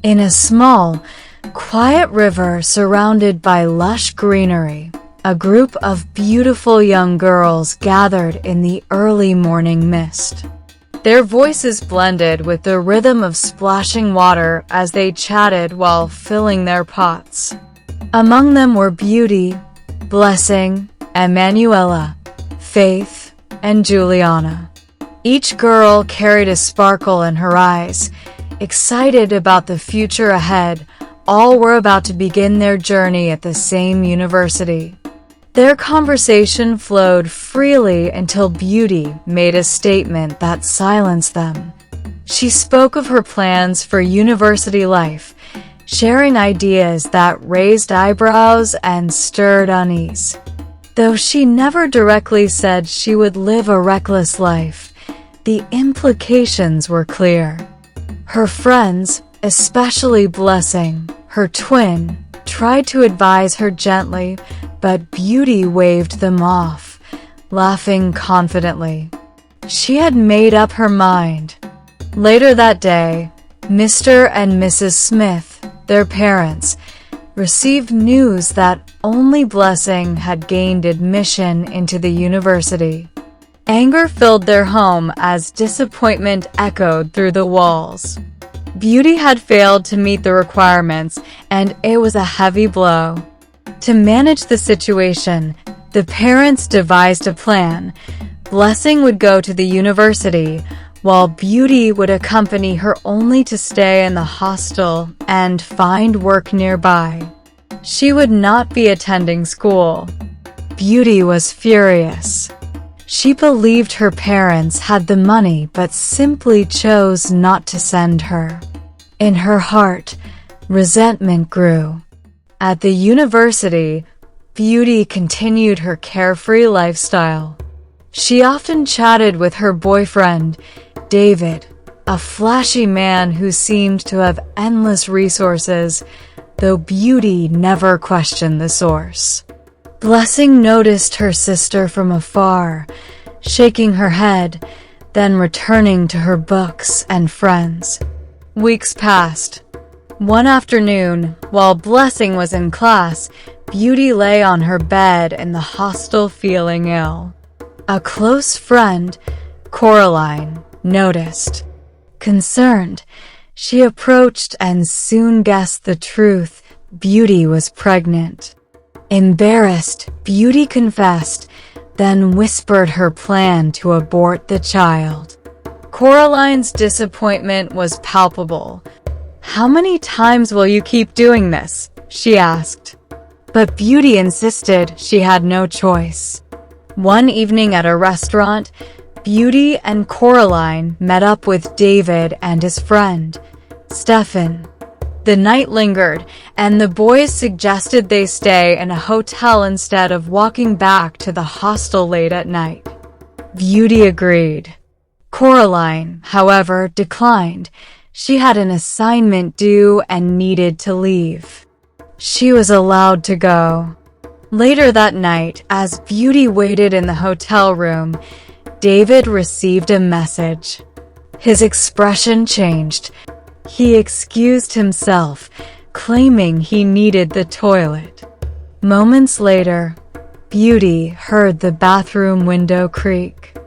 In a small, quiet river surrounded by lush greenery, a group of beautiful young girls gathered in the early morning mist. Their voices blended with the rhythm of splashing water as they chatted while filling their pots. Among them were Beauty, Blessing, Emanuela, Faith, and Juliana. Each girl carried a sparkle in her eyes, excited about the future ahead. All were about to begin their journey at the same university. Their conversation flowed freely until Beauty made a statement that silenced them. She spoke of her plans for university life, sharing ideas that raised eyebrows and stirred unease. Though she never directly said she would live a reckless life, the implications were clear. Her friends, especially Blessing, her twin, tried to advise her gently, but Beauty waved them off, laughing confidently. She had made up her mind. Later that day, Mr. and Mrs. Smith, their parents, received news that only Blessing had gained admission into the university. Anger filled their home as disappointment echoed through the walls. Beauty had failed to meet the requirements, and it was a heavy blow. To manage the situation, the parents devised a plan. Blessing would go to the university, while Beauty would accompany her only to stay in the hostel and find work nearby. She would not be attending school. Beauty was furious. She believed her parents had the money but simply chose not to send her. In her heart, resentment grew. At the university, Beauty continued her carefree lifestyle. She often chatted with her boyfriend, David, a flashy man who seemed to have endless resources, though Beauty never questioned the source. Blessing noticed her sister from afar, shaking her head, then returning to her books and friends. Weeks passed. One afternoon, while Blessing was in class, Beauty lay on her bed in the hostel feeling ill. A close friend, Coraline, noticed. Concerned, she approached and soon guessed the truth. Beauty was pregnant. Embarrassed, Beauty confessed, then whispered her plan to abort the child. Coraline's disappointment was palpable. "How many times will you keep doing this?" she asked. But Beauty insisted she had no choice. One evening at a restaurant, Beauty and Coraline met up with David and his friend, Stefan. The night lingered, and the boys suggested they stay in a hotel instead of walking back to the hostel late at night. Beauty agreed. Coraline, however, declined. She had an assignment due and needed to leave. She was allowed to go. Later that night, as Beauty waited in the hotel room, David received a message. His expression changed. He excused himself, claiming he needed the toilet. Moments later, Beauty heard the bathroom window creak.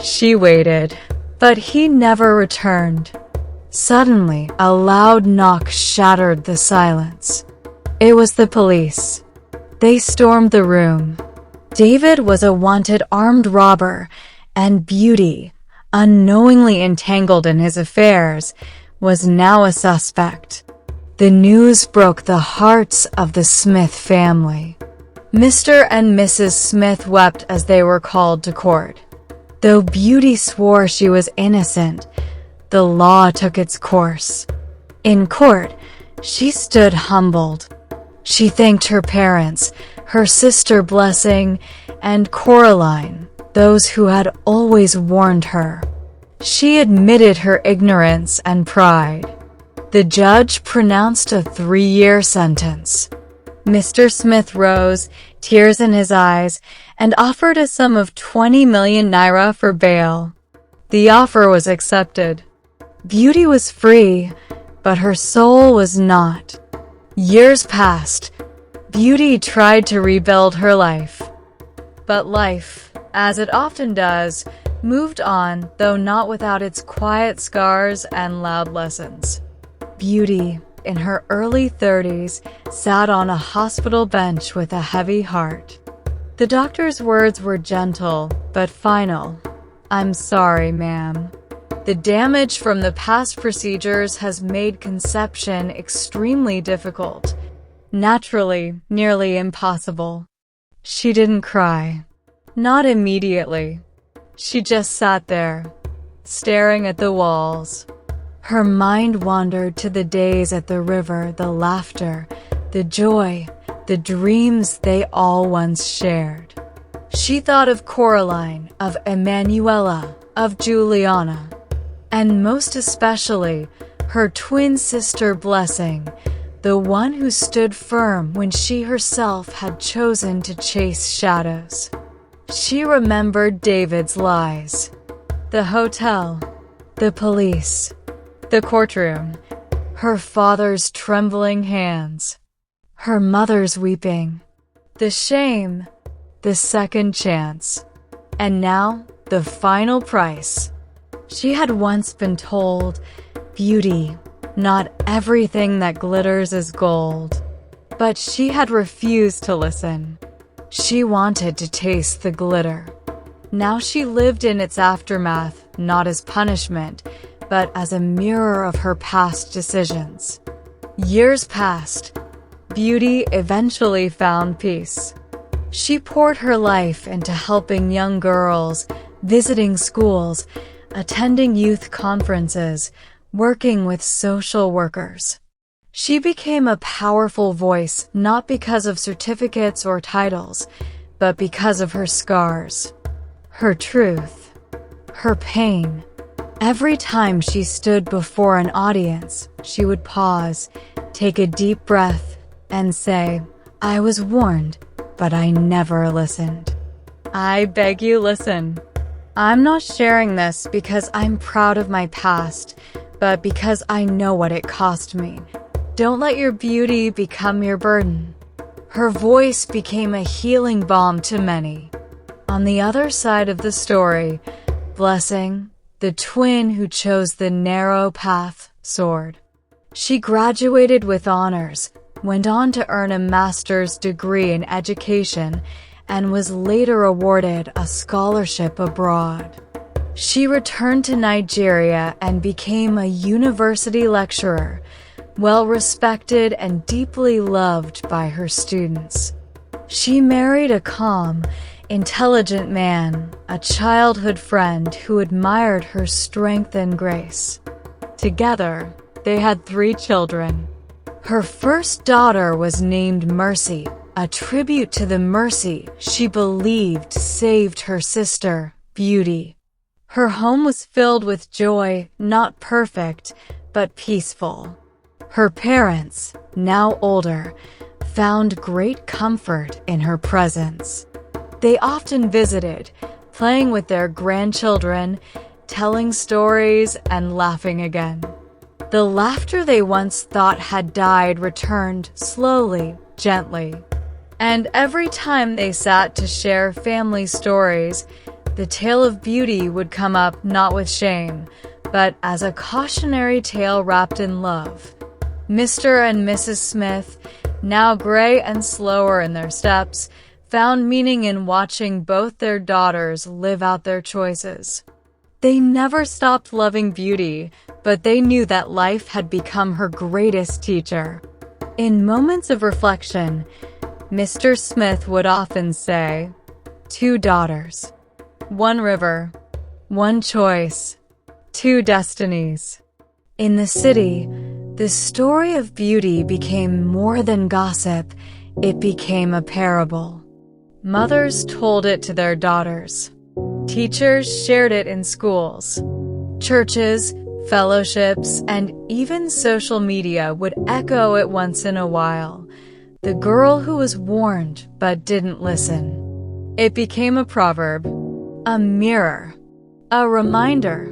She waited, but he never returned. Suddenly, a loud knock shattered the silence. It was the police. They stormed the room. David was a wanted armed robber, and Beauty, unknowingly entangled in his affairs, was now a suspect. The news broke the hearts of the Smith family. Mr. and Mrs. Smith wept as they were called to court. Though Beauty swore she was innocent, the law took its course. In court, she stood humbled. She thanked her parents, her sister Blessing, and Coraline, those who had always warned her. She admitted her ignorance and pride. The judge pronounced a 3-year sentence. Mr. Smith rose, tears in his eyes, and offered a sum of 20 million naira for bail. The offer was accepted. Beauty was free, but her soul was not. Years passed. Beauty tried to rebuild her life. But life, as it often does, moved on, though not without its quiet scars and loud lessons. Beauty, in her early 30s, sat on a hospital bench with a heavy heart. The doctor's words were gentle, but final. "I'm sorry, ma'am. The damage from the past procedures has made conception extremely difficult. Naturally, nearly impossible." She didn't cry. Not immediately. She just sat there, staring at the walls. Her mind wandered to the days at the river, the laughter, the joy, the dreams they all once shared. She thought of Coraline, of Emanuela, of Juliana, and most especially, her twin sister Blessing, the one who stood firm when she herself had chosen to chase shadows. She remembered David's lies. The hotel, the police, the courtroom, her father's trembling hands, her mother's weeping, the shame, the second chance, and now the final price. She had once been told, "Beauty, not everything that glitters is gold." But she had refused to listen. She wanted to taste the glitter. Now she lived in its aftermath, not as punishment, but as a mirror of her past decisions. Years passed. Beauty eventually found peace. She poured her life into helping young girls, visiting schools, attending youth conferences, working with social workers. She became a powerful voice not because of certificates or titles, but because of her scars, her truth, her pain. Every time she stood before an audience, she would pause, take a deep breath, and say, "I was warned, but I never listened." I beg you, listen. I'm not sharing this because I'm proud of my past, but because I know what it cost me. Don't let your beauty become your burden. Her voice became a healing balm to many. On the other side of the story, Blessing, the twin who chose the narrow path, soared. She graduated with honors, went on to earn a master's degree in education, and was later awarded a scholarship abroad. She returned to Nigeria and became a university lecturer, well-respected and deeply loved by her students. She married a calm, intelligent man, a childhood friend who admired her strength and grace. Together, they had 3 children. Her first daughter was named Mercy, a tribute to the mercy she believed saved her sister, Beauty. Her home was filled with joy, not perfect, but peaceful. Her parents, now older, found great comfort in her presence. They often visited, playing with their grandchildren, telling stories, and laughing again. The laughter they once thought had died returned slowly, gently. And every time they sat to share family stories, the tale of Beauty would come up not with shame, but as a cautionary tale wrapped in love. Mr. and Mrs. Smith, now gray and slower in their steps, found meaning in watching both their daughters live out their choices. They never stopped loving Beauty, but they knew that life had become her greatest teacher. In moments of reflection, Mr. Smith would often say, "2 daughters, 1 river, 1 choice, 2 destinies." In the city, the story of Beauty became more than gossip, it became a parable. Mothers told it to their daughters. Teachers shared it in schools. Churches, fellowships, and even social media would echo it once in a while. The girl who was warned but didn't listen. It became a proverb, a mirror, a reminder.